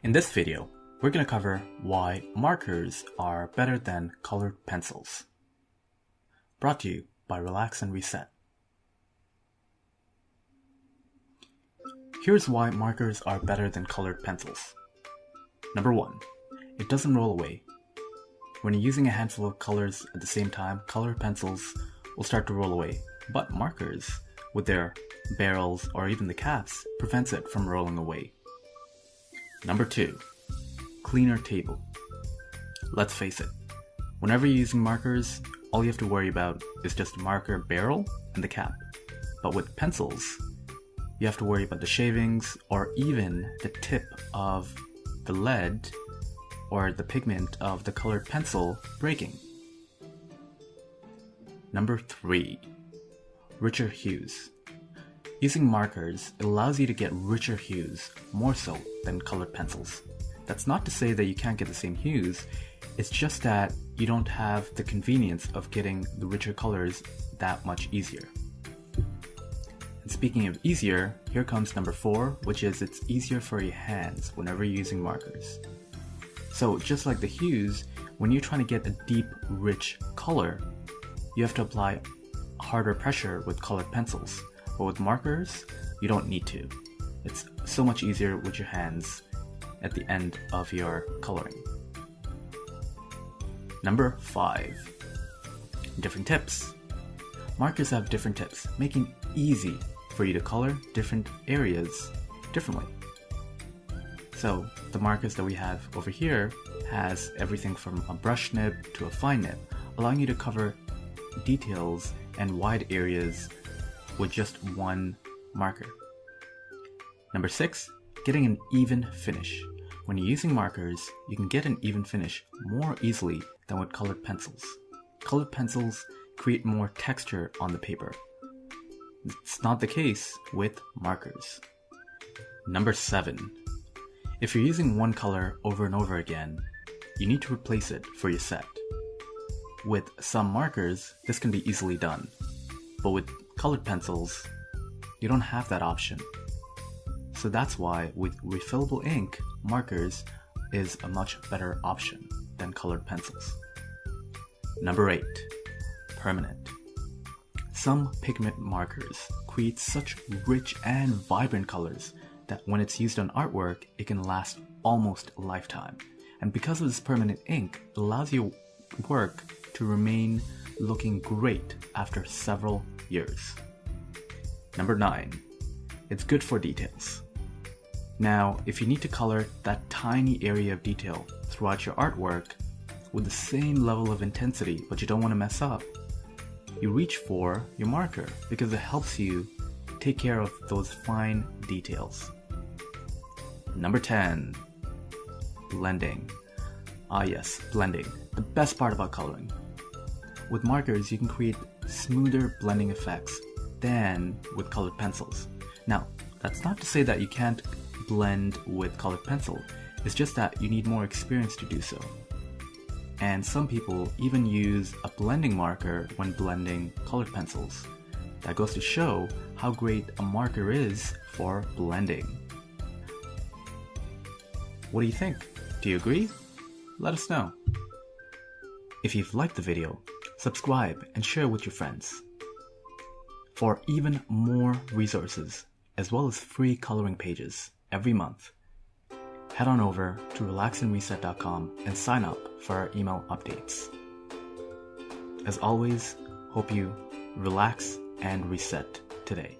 In this video, we're going to cover why markers are better than colored pencils. Brought to you by Relax and Reset. Here's why markers are better than colored pencils. Number 1, it doesn't roll away. When you're using a handful of colors at the same time, colored pencils will start to roll away, but markers, with their barrels or even the caps, prevents it from rolling away. Number 2, cleaner table. Let's face it, whenever you're using markers, all you have to worry about is just the marker barrel and the cap. But with pencils, you have to worry about the shavings or even the tip of the lead or the pigment of the colored pencil breaking. Number 3, richer hues. Using markers, it allows you to get richer hues, more so than colored pencils. That's not to say that you can't get the same hues, it's just that you don't have the convenience of getting the richer colors that much easier. And speaking of easier, here comes number 4, which is it's easier for your hands whenever you're using markers. So just like the hues, when you're trying to get a deep, rich color, you have to apply harder pressure with colored pencils. But with markers, you don't need to. It's so much easier with your hands at the end of your coloring. Number 5, different tips. Markers have different tips, making it easy for you to color different areas differently. So the markers that we have over here has everything from a brush nib to a fine nib, allowing you to cover details and wide areas with just one marker. Number 6, getting an even finish. When you're using markers, you can get an even finish more easily than with colored pencils. Colored pencils create more texture on the paper. It's not the case with markers. Number 7, if you're using one color over and over again, you need to replace it for your set. With some markers, this can be easily done, but with colored pencils, you don't have that option. So that's why with refillable ink, markers is a much better option than colored pencils. Number 8, permanent. Some pigment markers create such rich and vibrant colors that when it's used on artwork, it can last almost a lifetime. And because of this permanent ink, it allows your work to remain looking great after several years. Number 9, it's good for details. Now, if you need to color that tiny area of detail throughout your artwork with the same level of intensity, but you don't want to mess up, you reach for your marker because it helps you take care of those fine details. Number 10, blending. Ah yes, blending, the best part about coloring. With markers, you can create smoother blending effects than with colored pencils. Now, that's not to say that you can't blend with colored pencil, it's just that you need more experience to do so. And some people even use a blending marker when blending colored pencils. That goes to show how great a marker is for blending. What do you think? Do you agree? Let us know. If you've liked the video, subscribe and share with your friends. For even more resources, as well as free coloring pages every month, head on over to relaxandreset.com and sign up for our email updates. As always, hope you relax and reset today.